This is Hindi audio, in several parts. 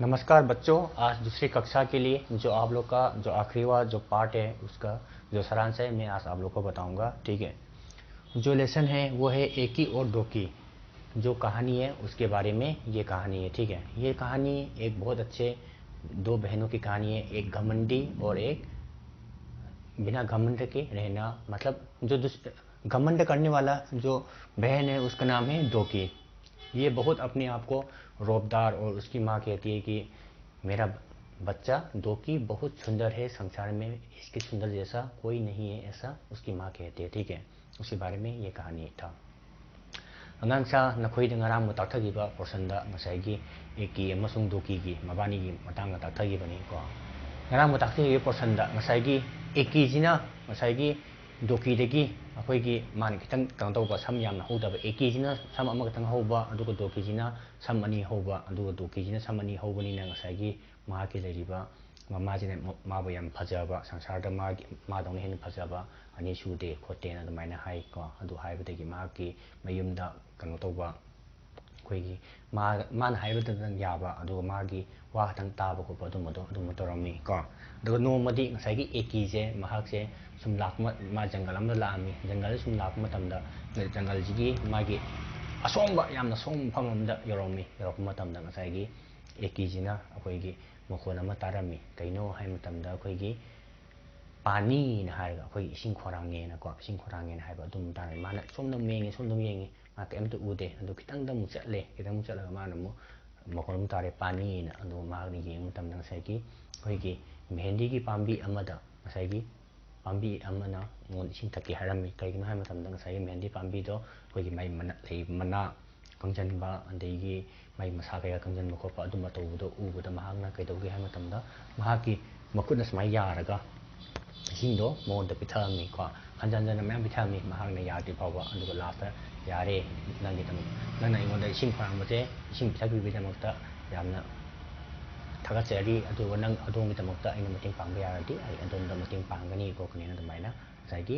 नमस्कार बच्चों, आज दूसरी कक्षा के लिए जो आप लोग का जो आखिरी वाला जो पार्ट है उसका जो सारांश है मैं आज आप लोग को बताऊंगा। ठीक है, जो लेसन है वो है एक की और दो की। जो कहानी है उसके बारे में ये कहानी है। ठीक है, ये कहानी एक बहुत अच्छे दो बहनों की कहानी है, एक घमंडी और एक बिना घमंड के रहना। मतलब जो घमंड करने वाला जो बहन है उसका नाम है दोकी। ये बहुत अपने आप को रौबदार, और उसकी माँ कहती है कि मेरा बच्चा दोकी बहुत सुंदर है, संसार में इसके सुंदर जैसा कोई नहीं है, ऐसा उसकी माँ कहती है। ठीक है, उसी बारे में ये कहानी था। अꯉꯥꯡꯁꯥ ꯅꯈꯣꯏꯗ ꯉꯔꯥꯡ ꯇꯥꯛꯊꯈꯤꯕ ꯄꯣꯔꯁꯟꯗ ꯉꯁꯥꯏꯒꯤ ꯑꯦꯀꯤ ꯑꯃꯁꯨꯡ ꯗꯣꯀꯤꯒꯤ ꯃꯕꯥꯅꯤꯒꯤ ꯃꯇꯥꯡꯗ ꯇꯥꯛꯊꯈꯤꯕꯅꯤꯀꯣ꯫ ꯉꯔꯥꯡ ꯇꯥꯛꯊꯈꯤꯕ ꯄꯣꯔꯁꯟꯗ ꯉꯁꯥꯏꯒꯤ ꯑꯦꯀꯤꯁꯤꯅ ꯉꯁꯥꯏꯒꯤ ꯗꯣꯀꯤꯗꯒꯤ ꯑꯩꯈꯣꯏꯒꯤ ꯃꯥꯅ ꯈꯤꯇꯪ ꯀꯩꯅꯣ ꯇꯧꯕ ꯁꯝ ꯌꯥꯝꯅ ꯍꯧꯗꯕ, ꯑꯦꯀꯤꯁꯤꯅ ꯁꯝ ꯑꯃꯈꯛꯇꯪ ꯍꯧꯕ, ꯑꯗꯨꯒ ꯗꯣꯀꯤꯁꯤꯅ ꯁꯝ ꯑꯅꯤ ꯍꯧꯕ, ꯑꯗꯨꯒ ꯗꯣꯀꯤꯁꯤꯅ ꯁꯝ ꯑꯅꯤ ꯍꯧꯕꯅꯤꯅ ꯉꯁꯥꯏꯒꯤ ꯃꯍꯥꯛꯀꯤ ꯂꯩꯔꯤꯕ ꯃꯃꯥꯁꯤꯅ ꯃꯥꯕꯨ ꯌꯥꯝ ꯐꯖꯕ, ꯁꯪꯁꯥꯔꯗ ꯃꯥꯗꯧꯅ ꯍꯦꯟꯅ ꯐꯖꯕ ꯑꯅꯤ ꯁꯨꯗꯦ ꯈꯣꯠꯇꯦꯅ ꯑꯗꯨꯃꯥꯏꯅ ꯍꯥꯏꯀꯣ꯫ ꯑꯗꯨ ꯍꯥꯏꯕꯗꯒꯤ ꯃꯍꯥꯛꯀꯤ ꯃꯌꯨꯝꯗ ꯀꯩꯅꯣ ꯇꯧꯕ ꯑꯩꯈꯣꯏꯒꯤ ꯃꯥꯅ ꯍꯥꯏꯕꯗꯪ ꯌꯥꯕ, ꯑꯗꯨꯒ ꯃꯥꯒꯤ ꯋꯥ ꯈꯛꯇꯪ ꯇꯥꯕ ꯈꯣꯠꯄ ꯑꯗꯨꯝꯕ ꯇꯧꯔꯝꯃꯤ ꯀꯣ꯫ ꯑꯗꯨꯒ ꯅꯣꯡꯃꯗꯤ ꯉꯁꯥꯏꯒꯤ ꯑꯦꯀꯤꯁꯦ ꯃꯍꯥꯛꯁꯦ ꯁꯨꯝ ꯂꯥꯛꯄ, ꯃꯥ ꯖꯪꯒꯜ ꯑꯃꯗ ꯂꯥꯛꯑꯝꯃꯤ꯫ ꯖꯪꯒꯜꯗ ꯁꯨꯝ ꯂꯥꯛꯄ ꯃꯇꯝꯗ ꯖꯪꯒꯜꯁꯤꯒꯤ ꯃꯥꯒꯤ ꯑꯁꯣꯡꯕ ꯌꯥꯝꯅ ꯁꯣꯡꯕ ꯃꯐꯝ ꯑꯃꯗ ꯌꯧꯔꯛꯄ ꯃꯇꯝꯗ ꯉꯁꯥꯏꯒꯤ ꯑꯦꯀꯤꯁꯤꯅ ꯑꯩꯈꯣꯏꯒꯤ ꯃꯈꯣꯟ ꯑꯃ ꯇꯥꯔꯝꯃꯤ꯫ ꯀꯩꯅꯣ ꯍꯥꯏ ꯃꯇꯝꯗ ꯑꯩꯈꯣꯏꯒꯤ ꯄꯥꯅꯤꯅ ꯍꯥꯏꯔꯒ ꯑꯩꯈꯣꯏꯒꯤ ꯏꯁꯤꯡ ꯈꯣꯔꯥꯡꯉꯦꯅꯀꯣ, ꯏꯁꯤꯡ ꯈꯣꯔꯥꯡꯉꯦꯅ ꯍꯥꯏꯕ ꯑꯗꯨꯝ ꯇꯥꯔꯝꯃꯤ꯫ ꯃꯥꯅ ꯁꯣꯝꯗ ꯌꯦꯡꯉꯤ ꯁꯣꯝꯗ ꯌꯦꯡꯉꯤ, ꯃꯥ ꯀꯩꯝꯇ ꯎꯗꯦ꯫ ꯑꯗꯨ ꯈꯤꯇꯪꯗ ꯑꯃꯨꯛ ꯆꯠꯂꯦ, ꯈꯤꯇꯪ ꯑꯃꯨꯛ ꯆꯠꯂꯒ ꯃꯥꯅ ꯑꯃꯨꯛ ꯃꯈꯣꯟ ꯑꯃꯨꯛ ꯇꯥꯔꯦ ꯄꯥꯅꯤꯅ꯫ ꯑꯗꯨꯒ ꯃꯍꯥꯛꯅ ꯌꯦꯡꯕ ꯃꯇꯝꯗ ꯉꯁꯥꯏꯒꯤ ꯑꯩꯈꯣꯏꯒꯤ ꯃꯦꯍꯦꯟꯗꯤꯒꯤ ꯄꯥꯝꯕꯤ ꯑꯃꯗ ꯉꯁꯥꯏꯒꯤ ꯄꯥꯝꯕꯤ ꯑꯃꯅ ꯃꯉꯣꯟꯗ ꯏꯁꯤꯡ ꯊꯛꯀꯦ ꯍꯥꯏꯔꯝꯃꯤ꯫ ꯀꯩꯒꯤꯅꯣ ꯍꯥꯏꯕ ꯃꯇꯝꯗ ꯉꯁꯥꯏꯒꯤ ꯃꯦꯍꯦꯟꯗꯤ ꯄꯥꯝꯕꯤꯗꯣ ꯑꯩꯈꯣꯏꯒꯤ ꯃꯥꯏ ꯃꯅꯥ ꯀꯪꯁꯤꯟꯕ, ꯑꯗꯒꯤ ꯃꯥꯏ ꯃꯁꯥ ꯀꯩꯀꯥ ꯀꯪꯁꯤꯟꯕ ꯈꯣꯠꯄ ꯑꯗꯨꯝꯕ ꯇꯧꯕꯗꯣ ꯎꯕꯗ ꯃꯍꯥꯛꯅ ꯀꯩꯗꯧꯒꯦ ꯍꯥꯏꯕ ꯃꯇꯝꯗ ꯃꯍꯥꯛꯀꯤ ꯃꯈꯨꯠꯅ ꯁꯨꯃꯥꯏꯅ ꯌꯥꯔꯒ ꯏꯁꯤꯡꯗꯣ ꯃꯉꯣꯟꯗ ꯄꯤꯊꯛꯑꯝꯃꯤ ꯀꯣ꯫ ꯍꯟꯖꯟ ꯍꯟꯖꯟꯅ ꯃꯌꯥꯝ ꯄꯤꯊꯛꯑꯝꯃꯤ ꯃꯍꯥꯛꯅ ꯌꯥꯗ꯭ꯔꯤ ꯐꯥꯎꯕ꯫ ꯑꯗꯨꯒ ꯂꯥꯁꯇ ꯌꯥꯔꯦ, ꯅꯪꯅ ꯑꯩꯉꯣꯟꯗ ꯏꯁꯤꯡ ꯈꯣꯔꯥꯡꯕꯁꯦ, ꯏꯁꯤꯡ ꯄꯤꯊꯛꯄꯤꯕꯒꯤꯗꯃꯛꯇ ꯌꯥꯝꯅ ꯊꯥꯒꯠꯆꯔꯤ, ꯑꯗꯨꯒ ꯅꯪ ꯑꯗꯣꯝꯒꯤꯗꯃꯛꯇ ꯑꯩꯅ ꯃꯇꯦꯡ ꯄꯥꯡꯕ ꯌꯥꯔꯗꯤ ꯑꯩ ꯑꯗꯣꯝꯗ ꯃꯇꯦꯡ ꯄꯥꯡꯒꯅꯤ ꯈꯣꯠꯀꯅꯤꯅ ꯑꯗꯨꯃꯥꯏꯅ ꯉꯁꯥꯏꯒꯤ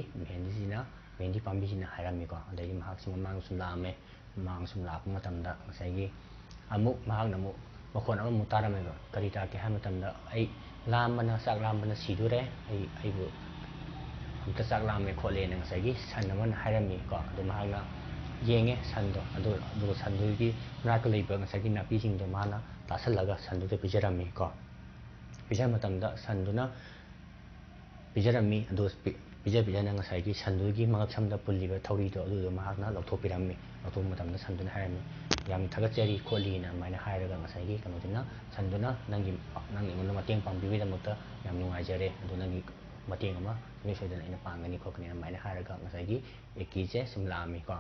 ꯃꯦꯍꯦꯟꯗꯤ ꯄꯥꯝꯕꯤꯁꯤꯅ ꯍꯥꯏꯔꯝꯃꯤꯀꯣ꯫ ꯑꯗꯒꯤ ꯃꯍꯥꯛꯁꯤ ꯃꯃꯥꯡꯗ ꯁꯨꯝ ꯂꯥꯛꯑꯝꯃꯦ꯫ ꯃꯃꯥꯡꯗ ꯁꯨꯝ ꯂꯥꯛꯄ ꯃꯇꯝꯗ ꯉꯁꯥꯏꯒꯤ ꯃꯍꯥꯛꯅ ꯑꯃꯨꯛ ꯃꯈꯣꯟ ꯑꯃꯃꯨꯛ ꯇꯥꯔꯝꯃꯦꯕ꯫ ꯀꯔꯤ ꯇꯥꯒꯦ ꯍꯥꯏꯕ ꯃꯇꯝꯗ ꯑꯩ ꯆꯥꯛ ꯂꯥꯝꯕꯅ ꯁꯤꯗꯣꯔꯦ, ꯑꯩꯕꯨ ꯑꯝꯇ ꯆꯥꯛ ꯂꯥꯝꯃꯦ ꯈꯣꯠꯂꯦꯅ ꯉꯁꯥꯏꯒꯤ ꯁꯟ ꯑꯃꯅ ꯍꯥꯏꯔꯝꯃꯤ ꯀꯣ꯫ ꯑꯗꯨ ꯃꯍꯥꯛꯅ ꯌꯦꯡꯉꯦ ꯁꯟꯗꯣ, ꯑꯗꯨꯒ ꯁꯟꯗꯨꯒꯤ ꯃꯅꯥꯛꯇ ꯂꯩꯕ ꯉꯁꯥꯏꯒꯤ ꯅꯥꯄꯤꯁꯤꯡꯗꯣ ꯃꯥꯅ ꯇꯥꯁꯜꯂꯒ ꯁꯟꯗꯨꯗ ꯄꯤꯖꯔꯝꯃꯤ ꯀꯣ꯫ ꯄꯤꯖꯕ ꯃꯇꯝꯗ ꯁꯟꯗꯨꯅ ꯄꯤꯖꯔꯝꯃꯤ, ꯑꯗꯨꯒ ꯄꯤꯖꯅ ꯉꯁꯥꯏꯒꯤ ꯁꯟꯗꯨꯒꯤ ꯃꯉꯛꯁꯝꯗ ꯄꯨꯜꯂꯤꯕ ꯊꯧꯔꯤꯗꯣ ꯑꯗꯨꯗꯣ ꯃꯍꯥꯛꯅ ꯂꯧꯊꯣꯛꯄꯤꯔꯝꯃꯤ꯫ ꯂꯧꯊꯣꯛꯄ ꯃꯇꯝꯗ ꯁꯟꯗꯨꯅ ꯍꯥꯏꯔꯝꯃꯤ ꯌꯥꯝ ꯊꯥꯒꯠꯆꯔꯤ ꯈꯣꯠꯂꯤꯅ ꯑꯗꯨꯃꯥꯏꯅ ꯍꯥꯏꯔꯒ ꯉꯁꯥꯏꯒꯤ ꯁꯟꯗꯨꯅ ꯅꯪꯅ ꯑꯩꯉꯣꯟꯗ ꯃꯇꯦꯡ ꯄꯥꯡꯕꯤꯕꯒꯤꯗꯃꯛꯇ ꯌꯥꯝ ꯅꯨꯡꯉꯥꯏꯖꯔꯦ, ꯑꯗꯨ ꯅꯪꯒꯤ ꯃꯇꯦꯡ ꯑꯃ ꯁꯨꯡꯁꯣꯏ ꯁꯣꯏꯗꯅ ꯑꯩꯅ ꯄꯥꯡꯒꯅꯤ ꯈꯣꯠꯀꯅꯤ ꯑꯗꯨꯃꯥꯏꯅ ꯍꯥꯏꯔꯒ ꯉꯁꯥꯏꯒꯤ ꯑꯦꯀꯤꯁꯦ ꯁꯨꯝ ꯂꯥꯛꯑꯝꯃꯤ ꯀꯣ꯫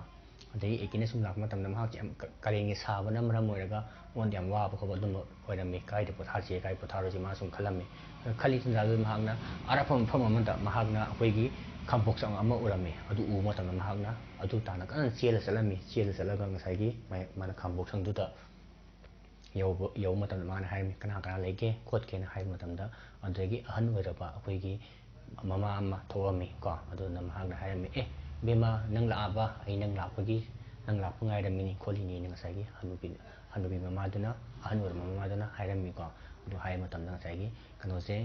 ꯑꯗꯒꯤ ꯑꯦꯀꯤꯅ ꯁꯨꯝ ꯂꯥꯛꯄ ꯃꯇꯝꯗ ꯃꯍꯥꯛꯁꯦ ꯌꯥꯝ ꯀꯥꯂꯦꯟꯒꯤ ꯁꯥꯕꯅ ꯃꯔꯝ ꯑꯣꯏꯔꯒ ꯃꯉꯣꯟꯗ ꯌꯥꯝ ꯋꯥꯕ ꯈꯣꯠꯄ ꯑꯗꯨꯝꯕ ꯑꯣꯏꯔꯝꯃꯤ꯫ ꯀꯥꯏꯗ ꯄꯣꯊꯥꯁꯤꯒꯦ ꯀꯥꯏꯗ ꯄꯣꯊꯥꯔꯣꯏꯁꯤ ꯃꯥ ꯁꯨꯝ ꯈꯜꯂꯝꯃꯤ꯫ ꯈꯜꯂꯤ ꯇꯥꯟꯖꯥꯗꯨꯗ ꯃꯍꯥꯛꯅ ꯑꯔꯥꯞꯄ ꯃꯐꯝ ꯑꯃꯗ ꯃꯍꯥꯛꯅ ꯑꯩꯈꯣꯏꯒꯤ ꯈꯥꯡꯄꯣꯛꯁꯪ ꯑꯃ ꯎꯔꯝꯃꯤ꯫ ꯑꯗꯨ ꯎꯕ ꯃꯇꯝꯗ ꯃꯍꯥꯛꯅ ꯑꯗꯨ ꯇꯥꯟꯅ ꯀꯟꯅ ꯆꯦꯜꯂ ꯆꯠꯂꯝꯃꯤ꯫ ꯆꯦꯜꯂ ꯆꯠꯂꯒ ꯉꯁꯥꯏꯒꯤ ꯃꯥꯅ ꯈꯥꯡꯄꯣꯛꯁꯪꯗꯨꯗ ꯌꯧꯕ ꯃꯇꯝꯗ ꯃꯥꯅ ꯍꯥꯏꯔꯝꯃꯤ ꯀꯅꯥ ꯀꯅꯥ ꯂꯩꯒꯦ ꯈꯣꯠꯀꯦꯅ ꯍꯥꯏꯕ ꯃꯇꯝꯗ ꯑꯗꯨꯗꯒꯤ ꯑꯍꯟ ꯑꯣꯏꯔꯕ ꯑꯩꯈꯣꯏꯒꯤ ꯃꯃꯥ ꯑꯃ ꯊꯣꯛꯑꯝꯃꯤ ꯀꯣ꯫ ꯑꯗꯨꯅ ꯃꯍꯥꯛꯅ ꯍꯥꯏꯔꯝꯃꯤ ꯏꯕꯦꯝꯃ ꯅꯪ ꯂꯥꯛꯑꯕ, ꯑꯩ ꯅꯪ ꯂꯥꯛꯄ ꯉꯥꯏꯔꯝꯃꯤꯅꯤ ꯈꯣꯠꯂꯤꯅꯤꯅ ꯉꯁꯥꯏꯒꯤ ꯍꯅꯨꯕꯤ ꯃꯃꯥꯗꯨꯅ, ꯑꯍꯟ ꯑꯣꯏꯔꯕ ꯃꯃꯥꯗꯨꯅ ꯍꯥꯏꯔꯝꯃꯤ ꯀꯣ꯫ ꯑꯗꯨ ꯍꯥꯏꯕ ꯃꯇꯝꯗ ꯉꯁꯥꯏꯒꯤ ꯀꯩꯅꯣꯁꯦ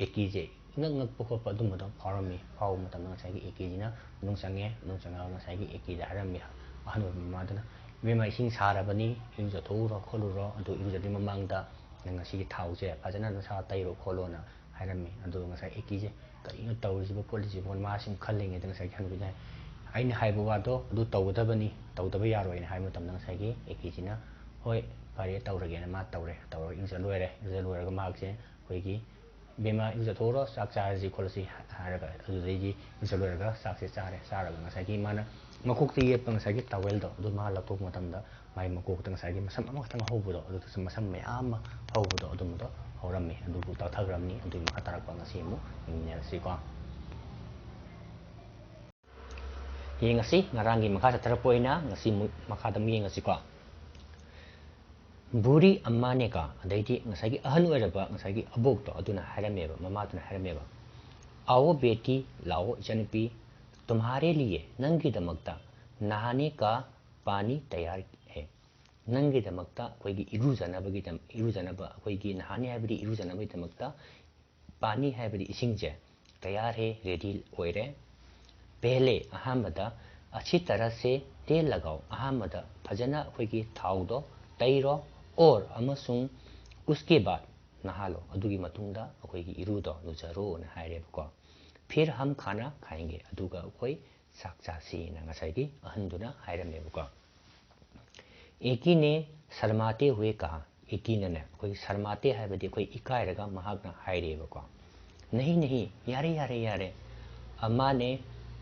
ꯑꯦꯀꯤꯁꯦ ꯉꯛꯄ ꯈꯣꯠꯄ ꯑꯗꯨꯝꯕꯗꯣ ꯐꯥꯎꯕ ꯃꯇꯝꯗ ꯉꯁꯥꯏꯒꯤ ꯑꯦꯀꯤꯁꯤꯅ ꯃꯅꯨꯡ ꯆꯪꯉꯒ ꯉꯁꯥꯏꯒꯤ ꯑꯦꯀꯤꯗ ꯍꯥꯏꯔꯝꯃꯤ ꯑꯍꯟ ꯑꯣꯏꯕ ꯃꯃꯥꯗꯨꯅ ꯏꯕꯦꯝꯃ ꯏꯁꯤꯡ ꯁꯥꯔꯕꯅꯤ, ꯏꯔꯨꯖꯊꯣꯛꯎꯔꯣ ꯈꯣꯠꯂꯨꯔꯣ, ꯑꯗꯨ ꯏꯔꯨꯖꯗ꯭ꯔꯤ ꯃꯃꯥꯡꯗ ꯅꯪ ꯉꯁꯤꯒꯤ ꯊꯥꯎꯁꯦ ꯐꯖꯅ ꯅꯁꯥ ꯇꯩꯔꯣ ꯈꯣꯠꯂꯣꯅ ꯍꯥꯏꯔꯝꯃꯤ꯫ ꯑꯗꯨꯒ ꯉꯁꯥꯏ ꯑꯦꯀꯤꯁꯦ ꯀꯔꯤꯅꯣ ꯇꯧꯔꯤꯁꯤꯕꯣ ꯈꯣꯠꯂꯤꯁꯤꯕꯣ ꯃꯥ ꯁꯨꯝ ꯈꯜꯂꯤꯉꯩꯗ ꯉꯁꯥꯏꯒꯤ ꯍꯅꯨꯕꯤꯅ ꯑꯩꯅ ꯍꯥꯏꯕ ꯋꯥꯗꯣ ꯑꯗꯨ ꯇꯧꯒꯗꯕꯅꯤ, ꯇꯧꯗꯕ ꯌꯥꯔꯣꯏꯅ ꯍꯥꯏꯕ ꯃꯇꯝꯗ ꯉꯁꯥꯏꯒꯤ ꯑꯦꯀꯤꯁꯤꯅ ꯍꯣꯏ ꯐꯔꯦ ꯇꯧꯔꯒꯦꯅ ꯃꯥ ꯇꯧꯔꯒ ꯏꯔꯨꯖ ꯂꯣꯏꯔꯒ ꯃꯍꯥꯛꯁꯦ ꯑꯩꯈꯣꯏꯒꯤ ꯏꯕꯦꯝꯃ ꯏꯔꯨꯖꯊꯣꯛꯎꯔꯣ ꯆꯥꯛ ꯆꯥꯔꯁꯤ ꯈꯣꯠꯂꯁꯤ ꯍꯥꯏꯔꯒ ꯑꯗꯨꯗꯩꯗꯤ ꯏꯔꯨꯖ ꯂꯣꯏꯔꯒ ꯆꯥꯛꯁꯦ ꯆꯥꯔꯒ ꯉꯁꯥꯏꯒꯤ ꯃꯥꯅ ꯃꯀꯣꯛꯇ ꯌꯦꯠꯄ ꯉꯁꯥꯏꯒꯤ ꯇꯥꯋꯦꯜꯗꯣ ꯑꯗꯨ ꯃꯥ ꯂꯧꯊꯣꯛꯄ ꯃꯇꯝꯗ ꯃꯥꯏ ꯃꯀꯣꯛꯇ ꯉꯁꯥꯏꯒꯤ ꯃꯁꯝ ꯑꯃꯈꯛꯇꯪ ꯍꯧꯕꯗꯣ ꯑꯗꯨꯗꯁꯨ ꯃꯁꯝ ꯃꯌꯥꯝ ꯑꯃ ꯍꯧꯕꯗꯣ ꯑꯗꯨꯝꯕꯗꯣ ꯍꯧꯔꯝꯃꯤ꯫ ꯑꯗꯨꯕꯨ ꯇꯥꯛꯊꯈ꯭ꯔꯕꯅꯤ, ꯑꯗꯨꯒꯤ ꯃꯈꯥ ꯇꯥꯔꯛꯄ ꯉꯁꯤ ꯑꯃꯨꯛ ꯌꯦꯡꯃꯤꯟꯅꯔꯁꯤꯀꯣ꯫ ꯌꯦꯡꯉꯁꯤ ꯉꯔꯥꯡꯒꯤ ꯃꯈꯥ ꯆꯠꯊꯔꯛꯄ ꯑꯣꯏꯅ ꯉꯁꯤ ꯃꯈꯥꯗ ꯑꯃꯨꯛ ꯌꯦꯡꯉꯁꯤꯀꯣ꯫ ꯕꯨꯔꯤ ꯑꯝꯃꯥꯅꯦꯀꯣ, ꯑꯗꯩꯗꯤ ꯉꯁꯥꯏꯒꯤ ꯑꯍꯟ ꯑꯣꯏꯔꯕ ꯉꯁꯥꯏꯒꯤ ꯑꯕꯣꯛꯇꯣ ꯑꯗꯨꯅ ꯍꯥꯏꯔꯝꯃꯦꯕ, ꯃꯃꯥꯗꯨꯅ ꯍꯥꯏꯔꯝꯃꯦꯕ आओ बेटी लाओ इचनपी तुम्हारे लिए नंगीदमक्ता नहाने का पानी तैयार है। ꯅꯪꯒꯤꯗꯃꯛꯇ ꯑꯩꯈꯣꯏꯒꯤ ꯏꯔꯨꯖꯅꯕ ꯑꯩꯈꯣꯏꯒꯤ ꯅꯍꯥꯟꯅꯤ ꯍꯥꯏꯕꯗꯤ ꯏꯔꯨꯖꯅꯕꯒꯤꯗꯃꯛꯇ पानी हाइबदी इसिंगजे तैयार है रेडी होइरे पहले अहमदा अच्छी तरह से तेल लगाओ अहमदा फजना अखोगी थाउदो तैरो और अमसुंग उसके बाद नहा लो अदुगी मतुंगदा अखोगी इरुदो लुजरो न हाइरेबको फिर हम खाना खाएंगे अदुगा अखोई साक्षासी न ngसाइगी अहंदुना हाइरमेबको एकी ने शर्माते हुए कहा एकी ने कोई शर्माते हाइबदी कोई इकायरगा महागना हाइरेबको नहीं नहीं यारे यारे यारे अम्मा ने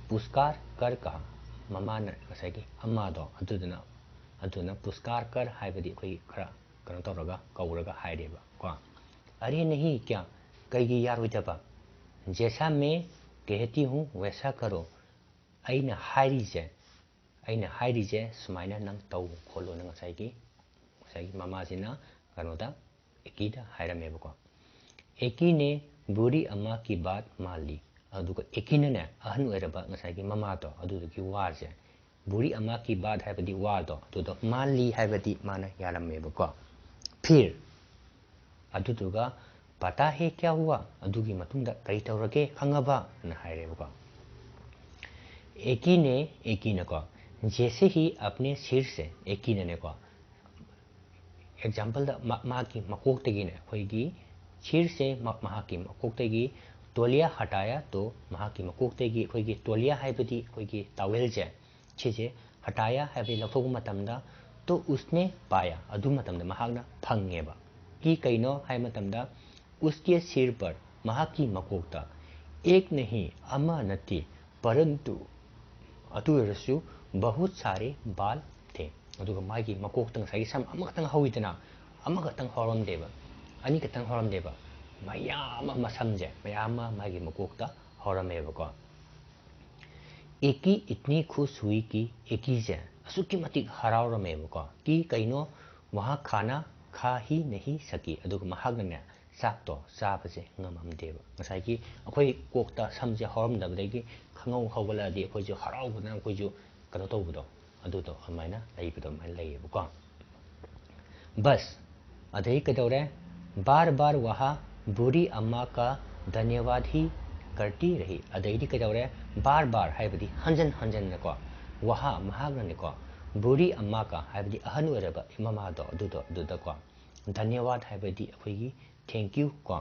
पुरस्कार कर कहा ममा ने ngसाइगी अम्मा दो अदुना पुरस्कार कर हाइबदी कोई खरा कनो तौरगा कौरगा हाइरेबको अरे नहीं क्या कईगी यारोइदबा जैसा मैं कहती हूँ वैसा करो अइना हाइरिजे सुमाइना नंग तौ खोलो न ngसाइगी ममाजिना कनोदा एकीदा हाइरमेबको एकी ने बूढ़ी अम्मा की बात मान ली अदुगा एकीने ने अहन ओइरबा ngसाइगी ममा तो अदुदगी वाजे बूढ़ी अम्मा की बात हाइबदी वादो अदुदो मान ली हाइबदी माना यारमेबको फिर अदुदुगा पता है क्या हुआ अदुगी मतुंगदा कई तौरगे खंगबा न हाइरेबको एकी ने को जैसे ही अपने सिर से एकी ने को एग्जांपल द मा की मकोक्तगी ने खोईगी सिर से महा की मकोक्तगी तोलिया हटाया तो महा की मकोक्तगी खोईगी तोलिया हाइबदी खोईगी टावेल जे छिजे हटाया हाइबदी लफोग मतमदा तो उसने पाया अदु मतमदा महागना फंगेबा कि कइनो हाइ मतमदा उसके सिर पर महा की मकोक्ता एक नहीं अमा नती परंतु अतुरसु बहुत सारे बाल थे अदुगा मागी मकोक्तंग साई सम अमखतंग हौइदना अमखतंग हौरमदेबा अनि खतंग हौरमदेबा मयाम मसमजे मयाम मागी मकोक्ता हौरमेबको एकी इतनी खुश हुई कि एकी जे असुकी मतिक हरावरमेबको कि कइनो वहां खाना खा ही नहीं सकी अदुगा महागने साक्तो साबजे ngममदेबा ngसाइगी अखोई कोक्ता समजे हौरमदबदेगी खंगौ हौगलादि अखोई जो हरावबना अखोई जो कनो तौबदो अदुदो अमाइना लैबदो मै लैबको बस अधै कदौरे बार बार वहाँ बूढ़ी अम्मा का धन्यवाद ही करती रही अधैदी कदौरे बार बार हाइबदी हंजन हंजन को वहाँ महागने को बूढ़ी अम्मा का हाइबदी अहन ओइरबा इमामादो अदुदो को धन्यवाद हाइबदी अखोगी थैंक यू को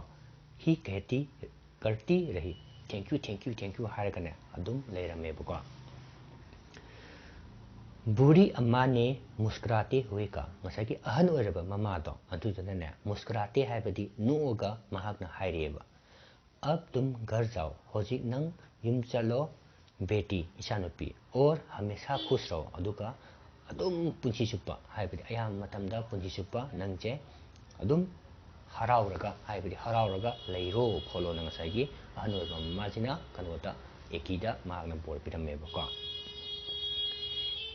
ही करती रही थैंक यू हाइरगने अदुम लेरमेबको बूढ़ी अम्मा ने मुस्कुराते हुए कहा ngसाइगी अहन ओइरबा ममादो अदुदने मुस्कुराते हाइबदी नुओगा महागना हाइरेबा अब तुम घर जाओ होजिक नंग युम चलो बेटी इचानुपी और हमेशा खुश रहो अदुगा अदुम पुंसी सुप्पा हाइबदी अया मतमदा पुंसी सुप्पा नंगजे अदुम हरावरगा लैरो खोलो न ngसाइगी अहन ओइरबा ममाजिना कनोदा एकीदा मागना बोल पिरमेबको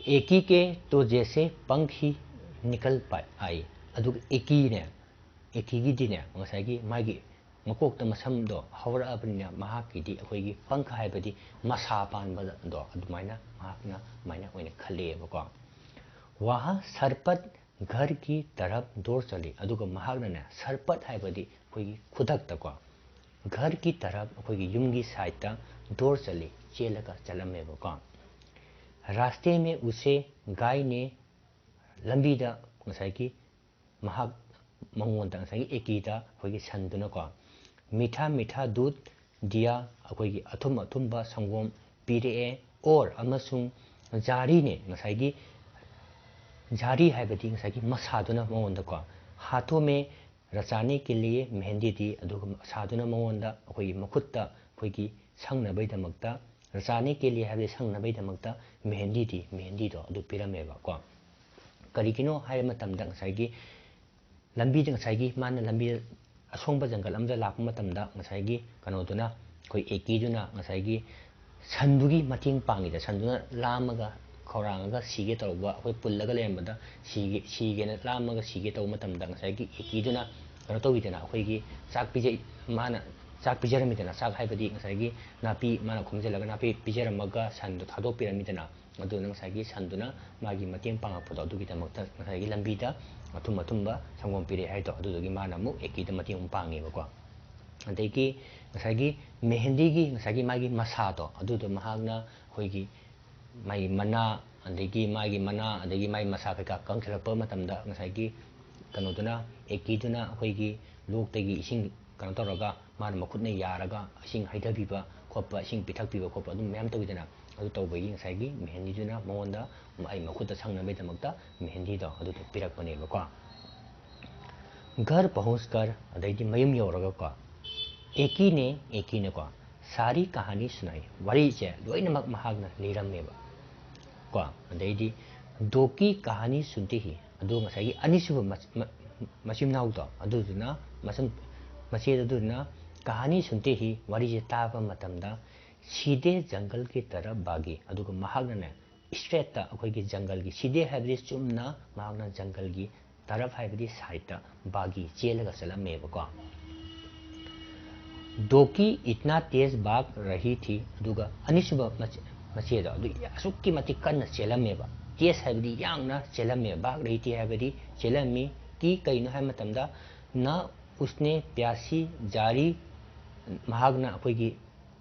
एकी के तो जैसे पंख ही निकल आई अदुग एकी की दिने ngसाइगी मागी मकोक्ता मसमदो हौरअबनिना महाकीदी अखोइगी पंख हाइबदी मसा पानबदो अदुमाइना महाकना माइना ओइने खलेबको वहां सरपत घर की तरफ दौड़ चली अदुग महाकना सरपत हाइबदी अखोइगी खुदक्तको घर की तरफ अखोइगी युमगी साइडता दौड़ चली चेलगा चलमेबको रास्ते में उसे गाय ने लंबीदा ngसाइगी महाग मंगोंदा ngसाइगी एकीदा अखोइगी संदुनको मीठा मीठा दूध दिया अखोइगी अथुम संगोम पीरे और अमसुंग जारी ने ngसाइगी जारी हाइबदी ngसाइगी मसादुना मंगोंदको हाथों में रचाने के लिए मेहंदी दी अदुग सादुना मंगोंदा अखोइगी मखुत्ता अखोइगी संगनबैदमक्ता रचाने के लिए हाइबदी संगनबैदमक्ता मेहंदी दी मेहंदी दो अदु पिरमेबको करिगिनो हाइ मतमदा ngसाइगी लंबी ngसाइगी माना लंबी असोंग जंगल अमदा लाप मतमदा ngसाइगी कनोदुना कोई एकीदुना ngसाइगी संदुगी मतिंग पांगिदा संदुना लामगा खौरांगा सीगे तौबा अखोई पुल्लगा लेमबदा सीगेना लामगा सीगे तौ मतमदा ngसाइगी एकीदुना कनो तौइदना अखोइगी चाक पिजे माना चाक पिजरमिदना चाक हाइबदी ngसाइगी नापी माना खोमजेलगा नापी पिजरमगा संदु थादोपिरमिदना ꯑꯗꯨꯅ ꯉꯁꯥꯏꯒꯤ ꯁꯟꯗꯨꯅ ꯃꯥꯒꯤ ꯃꯇꯦꯡ ꯄꯥꯡꯉꯛꯄꯗꯣ ꯑꯗꯨꯒꯤꯗꯃꯛꯇ ꯉꯁꯥꯏꯒꯤ ꯂꯝꯕꯤꯗ ꯑꯊꯨꯝ ꯑꯊꯨꯝꯕ ꯁꯪꯒꯣꯝ ꯄꯤꯔꯛꯑꯦ ꯍꯥꯏꯗꯣ ꯑꯗꯨꯗꯨꯒꯤ ꯃꯥꯅ ꯑꯃꯨꯛ ꯑꯦꯀꯤꯗ ꯃꯇꯦꯡ ꯑꯃꯨꯛ ꯄꯥꯡꯉꯦꯕꯀꯣ ꯑꯗꯒꯤ ꯉꯁꯥꯏꯒꯤ ꯃꯦꯍꯦꯟꯗꯤꯒꯤ ꯉꯁꯥꯏꯒꯤ ꯃꯥꯒꯤ ꯃꯁꯥꯗꯣ ꯑꯗꯨꯗꯣ ꯃꯍꯥꯛꯅ ꯑꯩꯈꯣꯏꯒꯤ ꯃꯥꯒꯤ ꯃꯅꯥ ꯑꯗꯒꯤ ꯃꯥꯒꯤ ꯃꯅꯥ ꯑꯗꯒꯤ ꯃꯥꯒꯤ ꯃꯁꯥ ꯀꯩꯀꯥ ꯀꯪꯁꯤꯜꯂꯛꯄ ꯃꯇꯝꯗ ꯉꯁꯥꯏꯒꯤ ꯀꯩꯅꯣꯗꯨꯅ ꯑꯦꯀꯤꯗꯨꯅ ꯑꯩꯈꯣꯏꯒꯤ ꯂꯣꯛꯇꯒꯤ ꯏꯁꯤꯡ ꯀꯩꯅꯣ ꯇꯧꯔꯒ ꯃꯥꯅ ꯃꯈꯨꯠꯅ ꯌꯥꯔꯒ ꯏꯁꯤꯡ ꯍꯩꯊꯕꯤꯕ ꯈꯣꯠꯄ ꯏꯁꯤꯡ ꯄꯤꯊꯛꯄꯤꯕ ꯈꯣꯠꯄ ꯑꯗꯨꯝ ꯃꯌꯥꯝ ꯇꯧꯋꯤꯗꯅ ꯑꯗꯨ ꯇꯧꯕꯒꯤ ꯉꯁꯥꯏꯒꯤ ꯃꯦꯍꯦꯟꯗꯤꯗꯨꯅ ꯃꯉꯣꯟꯗ ꯑꯩ ꯃꯈꯨꯠꯇ ꯁꯪꯅꯕꯒꯤꯗꯃꯛꯇ ꯃꯦꯍꯦꯟꯗꯤꯗꯣ ꯑꯗꯨꯗꯣ ꯄꯤꯔꯛꯄꯅꯦꯕꯀꯣ घर पहुँच कर अदꯩꯗꯤ ꯃꯌꯨꯝ ꯌꯧꯔꯒꯀꯣ एकीनेको सारी कहानी सुनाई वरीसे लोइनमक महागना लिरमेबा को अदैदी दो की कहानी सुनते ही अदो ngसाई अनिसुब मसिमनाउदो अदुदुना मसम मसेदुना कहानी सुनते ही वरीसे ताबा मतमदा सीधे जंगल की तरफ भागी अदुगा महागना स्ट्रेट अखोइगी जंगल की सीधे हैबदि चुमना महागना जंगल की तरफ हैबदि साइड भागी चेलगा चलमेबको दोकी इतना तेज भाग रही थी अदुगा अनिसुब मसेदो अदु असुक्की मति कन्न चेलमेबा तेज हैबदि यांगना चेलमे भाग रही थी हैबदि चेलमी की कइनो है मतमदा न उसने प्यासी जारी महागना अखोइगी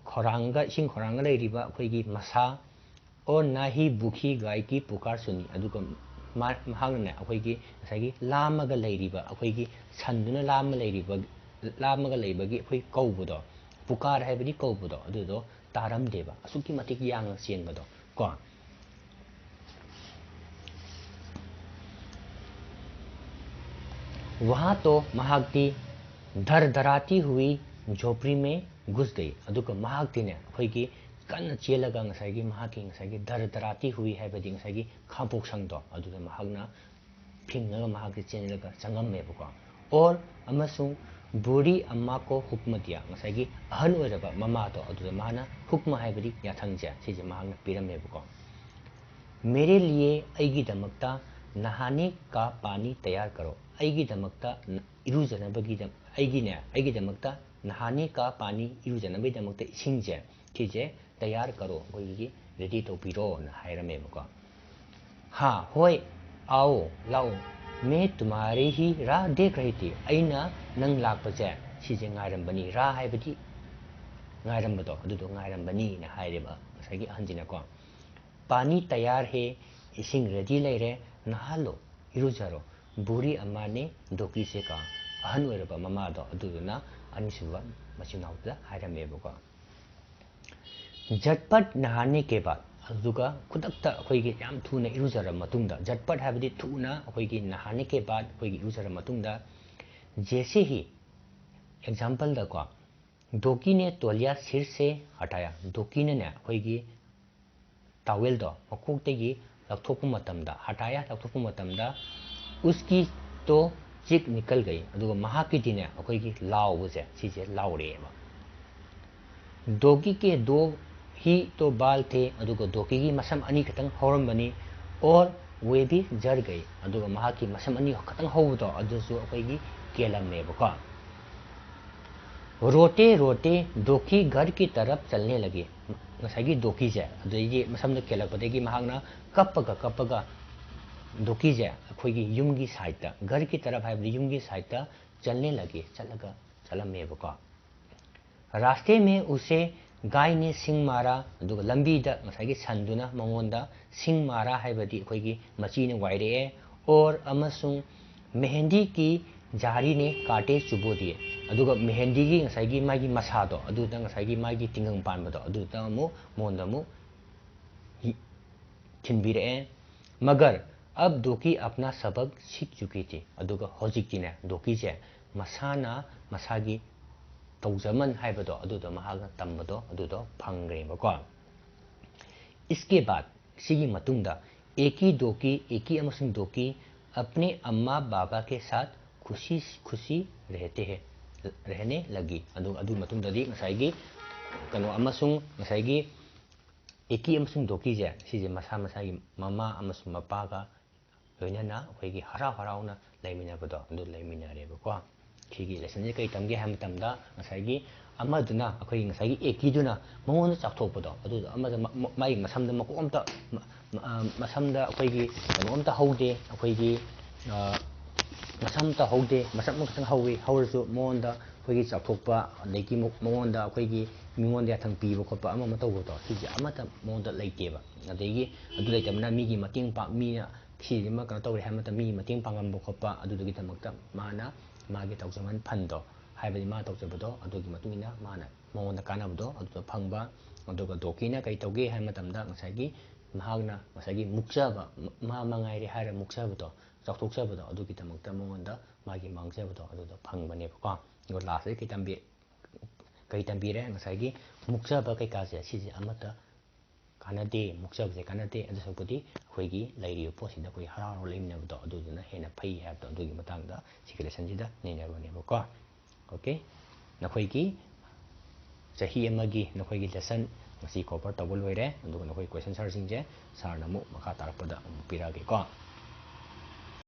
खोरांगा इसिंग खोरांगा लेरिबा अखोइगी मसा और ना ही भूखी गाय की पुकार सुनी अदुगा महागना अखोइगी ngसाइगी लामगा लेरिबा अखोइगी सन्दुना लामगा लेबगी अखोइ कौबदो पुकार हैबदि कौबदो अदुदो तारमदेबा असुक्की मतिक यांग चेनबदो को वहां तो महाक्ति धरधराती हुई झोपड़ी में घुस गई अदुगा महाक्तिने अखोइगी कन्न चेलगा ngसाइगी महाकी ngसाइगी धरधराती हुई हैबदि ngसाइगी खापोक संगदो अदुदा महागना फिंगगा महाकी चेनलगा चंगममेबको और अमसुंग बूढ़ी अम्मा को हुक्म दिया ngसाइगी अहन ओइरबा ममादो अदुदा माना हुक्म हैबदि याथंगजे सिजे महागना पिरमेबको मेरे लिए अइगिदमक्ता नहाने का पानी तैयार करो अइगिदमक्ता अइगिदमक्ता नहाने का पानी इरुजनबैदमक्ता इसिंगजे सिजे तैयार करो कोइगी रेडी तौपिरो न हायरमेबको हाँ होय आओ लाओ मैं तुम्हारी ही राह देख रही थी अइना नंग लाकपजे सिजे ngairambani ra haibadi ngairambado adudo ngairambani na haireba ngsaigi ahanjinako पानी तैयार है इसिंग रेडी लेरे नहालो इरुजरो बूढ़ी अम्मा ने दोकी से कहा अहन ओइरबा ममादो अदुदुना अनिसुबा मचिनाउदा हायरमेबको झटपट नहाने के बाद अदुगा खुदक्ता अखोइगी याम थुना इरुजरा मतुंगदा झटपट हैबदि थुना अखोइगी नहाने के बाद अखोइगी इरुजरा मतुंगदा जैसे ही एग्जांपल दा को दोकी ने तोलिया सिर से हटाया दोकी ने अखोइगी टावेल दो मकोक्तेगी लौथोकपु मतमदा हटाया लौथोकपु मतमदा उसकी तो चिक निकल गई अदुगा महाकी दिने अखोइगी लाउबजे सिजे लाउरेबा दोकी के दो ही तो बाल थे अदुगा दोकी की मसम अनि खतंग हौरमबनी और वे भी जर गई अदुगा महाकी मसम अनि खतंग हौबदो अदुसु अखोइगी केलमनेबको रोते रोते दोकी घर की तरफ चलने लगी ngसाइगी दोकी जे अदुगी मसमद केलपदेगी महागना कप्पगा दोकी जे अखोइगी युमगी साइड घर की तरफ है युमगी साइड चलने लगी चलगा चलमेबको रास्ते में उसे गाय ने सिंग मारा अदुगा लंबीदा ngसाइगी सन्दुना मंगोंदा सिंग मारा हैबदि अखोइगी मचीने वाइरे और अमसुंग मेहंदी की जारी ने काटे चुबो दिए अदुगा मेहंदी की ngसाइगी मागी मसादो अदुदा ngसाइगी मागी तिंगंग पानबदो अदुदा मु मोंदा मु थिनबिरे मगर अब दोकी अपना सबक सीख चुकी थी अदुगा होजिकिने दोकी जे मसाना मसागी तौजमन हैबदो अदुदा महागा तंबदो अदुदो फंग्रेबको इसके बाद सिगी मतुंगदा एकी दोकी अपने अम्मा बाबा के साथ खुशी खुशी रहने लगी अदु मतुंगददी ngसाइगी कनो अमसुंग ngसाइगी एकी अमसुंग दोकी जे सिजे मसा मसागी ममा अमसुंग मपागा लोइनना अखोइगी हराउना लेमिनाबदो अदु लेमिनारेबको सिगी लेसन जे कई तमगे हम तमदा ngसाइगी ꯑꯃꯗꯨꯅ ꯑꯩꯈꯣꯏꯒꯤ ꯉꯁꯥꯏꯒꯤ ꯑꯦꯀꯤꯗꯨꯅ ꯃꯉꯣꯟꯗ ꯆꯥꯎꯊꯣꯛꯄꯗꯣ ꯑꯗꯨꯗꯣ ꯑꯃꯗ ꯃꯥꯒꯤ ꯃꯁꯝꯗ ꯃꯀꯣꯛ ꯑꯝꯇ ꯃꯁꯝꯗ ꯑꯩꯈꯣꯏꯒꯤ ꯀꯩꯅꯣ ꯑꯝꯇ ꯍꯧꯗꯦ ꯑꯩꯈꯣꯏꯒꯤ ꯃꯁꯝ ꯑꯝꯇ ꯍꯧꯗꯦ ꯃꯁꯝ ꯈꯛꯇꯪ ꯍꯧꯋꯤ ꯍꯧꯔꯁꯨ ꯃꯉꯣꯟꯗ ꯑꯩꯈꯣꯏꯒꯤ ꯆꯥꯎꯊꯣꯛꯄ ꯑꯗꯒꯤ ꯃꯉꯣꯟꯗ ꯑꯩꯈꯣꯏꯒꯤ ꯃꯤꯉꯣꯟꯗ ꯌꯥꯊꯪ ꯄꯤꯕ ꯈꯣꯠꯄ ꯑꯃ ꯇꯧꯕꯗꯣ ꯁꯤꯁꯦ ꯑꯃꯠꯇ ꯃꯉꯣꯟꯗ ꯂꯩꯇꯦꯕ ꯑꯗꯒꯤ ꯑꯗꯨ ꯂꯩꯇꯕꯅ ꯃꯤꯒꯤ ꯃꯇꯦꯡ ꯃꯤꯅ ꯁꯤꯁꯤꯃ ꯀꯩꯅꯣ ꯇꯧꯔꯦ ꯍꯥꯏꯕ ꯃꯇꯝꯗ ꯃꯤꯒꯤ ꯃꯇꯦꯡ ꯄꯥꯡꯉꯝꯕ ꯈꯣꯠꯄ ꯑꯗꯨꯗꯨꯒꯤꯗꯃꯛꯇ ꯃꯥꯅ ꯃꯥꯒꯤ ꯇꯧꯖꯃꯟ ꯐꯟꯗꯣ ꯍꯥꯏꯕꯗꯤ ꯃꯥ ꯇꯧꯖꯕꯗꯣ ꯑꯗꯨꯒꯤ ꯃꯇꯨꯡ ꯏꯟꯅ ꯃꯥꯅ ꯃꯉꯣꯟꯗ ꯀꯥꯟꯅꯕꯗꯣ ꯑꯗꯨꯗ ꯐꯪꯕ ꯑꯗꯨꯒ ꯗꯣꯀꯤꯅ ꯀꯩ ꯇꯧꯒꯦ ꯍꯥꯏꯕ ꯃꯇꯝꯗ ꯉꯁꯥꯏꯒꯤ ꯃꯍꯥꯛꯅ ꯉꯁꯥꯏꯒꯤ ꯃꯨꯛꯆꯕ ꯃꯥ ꯃꯉꯥꯏꯔꯦ ꯍꯥꯏꯔ ꯃꯨꯛꯆꯕꯗꯣ ꯆꯥꯎꯊꯣꯛꯆꯕꯗꯣ ꯑꯗꯨꯒꯤꯗꯃꯛꯇ ꯃꯉꯣꯟꯗ ꯃꯥꯒꯤ ꯃꯥꯡꯖꯕꯗꯣ ꯑꯗꯨꯗ ꯐꯪꯕꯅꯦꯕꯀꯣ ꯑꯗꯨꯒ ꯂꯥꯁꯇ ꯀꯩ ꯇꯝꯕꯤꯔꯦ ꯉꯁꯥꯏꯒꯤ ꯃꯨꯛꯆꯕ ꯀꯩꯀꯥꯁꯦ ꯁꯤꯁꯦ ꯑꯃꯠꯇ ꯀꯥꯟꯅꯗꯦ ꯃꯨꯛꯆꯕꯁꯦ ꯀꯥꯟꯅꯗꯦ ꯑꯗꯨꯁꯨꯕꯨꯗꯤ ꯑꯩꯈꯣꯏꯒꯤ ꯂꯩꯔꯤꯕ ꯄꯣꯠꯁꯤꯗ ꯑꯩꯈꯣꯏ ꯍꯔꯥꯎ ꯍꯔꯥꯎ ꯂꯩꯃꯤꯟꯅꯕꯗꯣ ꯑꯗꯨꯗꯨꯅ ꯍꯦꯟꯅ ꯐꯩ ꯍꯥꯏꯕꯗꯣ ꯑꯗꯨꯒꯤ ꯃꯇꯥꯡꯗ ꯁꯤꯒꯤ ꯂꯦꯁꯟꯁꯤꯗ ꯅꯩꯅꯕꯅꯦꯕꯀꯣ ꯑꯣꯀꯦ ꯅꯈꯣꯏꯒꯤ ꯆꯍꯤ ꯑꯃꯒꯤ ꯅꯈꯣꯏꯒꯤ ꯂꯦꯁꯟ ꯉꯁꯤ ꯀꯣꯚꯔ ꯇꯧꯕ ꯂꯣꯏꯔꯦ ꯑꯗꯨꯒ ꯅꯈꯣꯏ ꯀ꯭ꯋꯦꯁꯟ ꯁꯥꯔꯁꯤꯡꯁꯦ ꯁꯥꯔꯅ ꯑꯃꯨꯛ ꯃꯈꯥ ꯇꯥꯔꯛꯄꯗ ꯑꯃꯨꯛ ꯄꯤꯔꯛꯑꯒꯦꯀꯣ